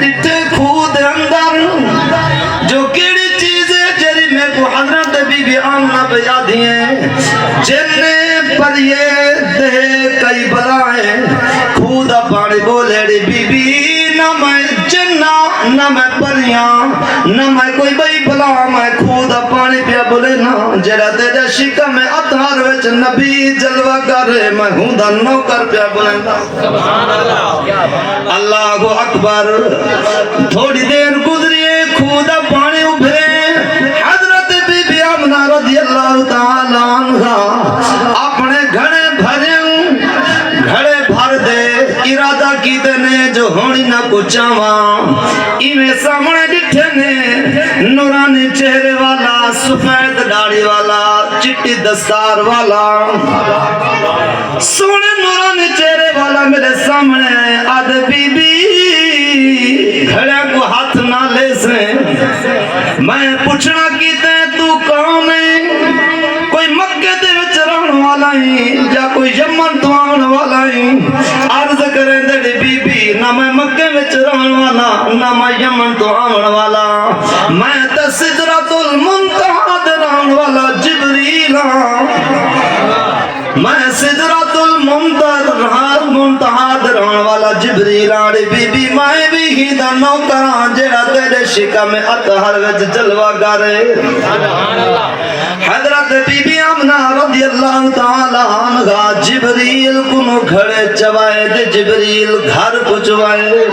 ڈٹھے خود اندر جو کیڑی چیزیں جری میں کو حضرت بی بی آمنہ بجا دیئے جننے پر یہ دے کئی بلائیں خودہ پاڑی بولے بی بی نہ میں جنہ نہ میں پریاں نہ میں کوئی بھئی بلا میں خودہ پاڑی پیا بولے نا جرہ تیرے شکا میں اتھار وچ نبی جلوہ کرے میں خودہ نوکر پیا بولے نا اللہ اکبر تھوڑی دیر گزریے خودہ پانے ابھرے حضرت بی بی آمنہ رضی اللہ تعالیٰ عنہ اپنے گھڑے بھر دے ارادہ کی دینے جو ہونی نہ کچھاواں ایمیں سامنے ڈٹھے نے نورانی چہرے والا سفید داڑھی والا چٹی دستار والا سونے نورانی چہرے والا میرے سامنے آدھ بی بی گھڑے کو ہاتھ نہ لے سے میں پوچھنا کیتے تو کون ہے کوئی مکہ دے وچ رہن والا ہی یا کوئی یمن تو آن والا ہی عرض کریں دے بی بی نہ میں مکہ وچ رہن والا نہ میں یمن تو آن والا میں تے سدرۃ المنتہا دے رہن والا جبریل میں سدرۃ المنتہا دے رہن والا جبریل آڑی بی بی میں بھی ہی دا نوکران جیڑا تیرے شکا میں اطہر وچ جلوہ گارے حضرت بی بی آمنہ رضی اللہ تعالیٰ عنہ جبریل کنو گھڑے چوائے دے جبریل گھر پچوائے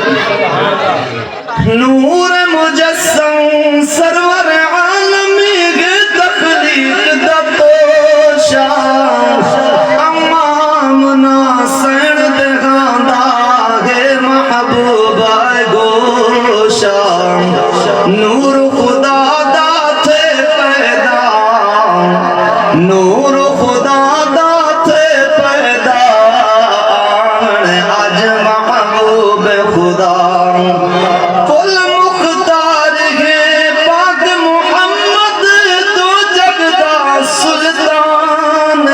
نور مجسم سرور عالمی کے تخلیق دا توشا امامنا سین دے گاندہ ہے محبوبہ گوشا نور خدا دا تھے پیدا نور خدا دا تھے پیدا آج محبوب خدا کل مختار ہے پاک محمد تو جگدہ سلطان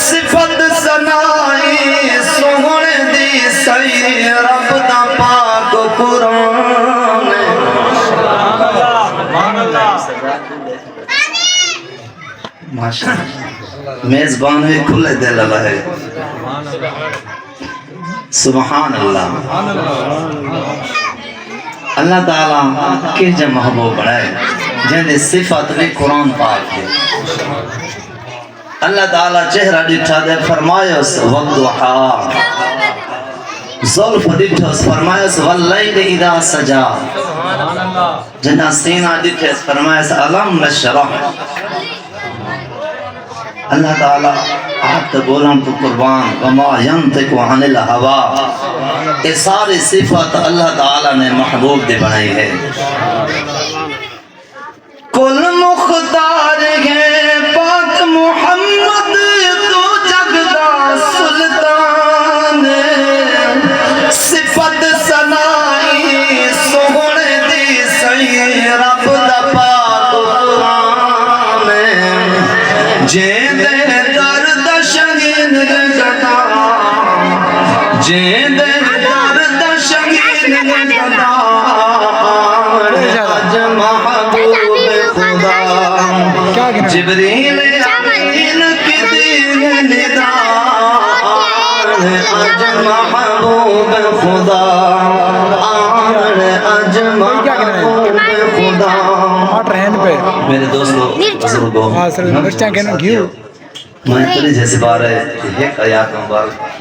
صفت سنائی سوہنے دی سی رب دا پاک قرآن میزبان ہوئی کھلے دل اللہ ہے سبحان اللہ اللہ تعالیٰ کہ جب محبوب بڑھائے جہاں صفت بھی قرآن پاک ہے اللہ تعالیٰ چہرہ ڈٹھا دے فرمائیس والضحا ظلف ڈٹھوس فرمائیس واللیل اذا سجا جہاں سینہ ڈٹھوس فرمائیس علم نشرح اللہ تعالیٰ آپ تو بولن تو قربان وما ینطق عن الہوا یہ ساری صفت اللہ تعالیٰ نے محبوب دے بنائی ہے کل مختار ہے پاک محمد تو جگدہ سلطان صفت سنائی سوہنے دی سی رب دا پاک قرآن جین دے درد شنگین گتا جین دے درد شنگین گتا آج محبوب خدا جبریل امین کی دین ندا آج محبوب خدا آج محبوب خدا میرے دوستو بزرگوں میں تلی جیسے بار ہے ایک آیات مبارک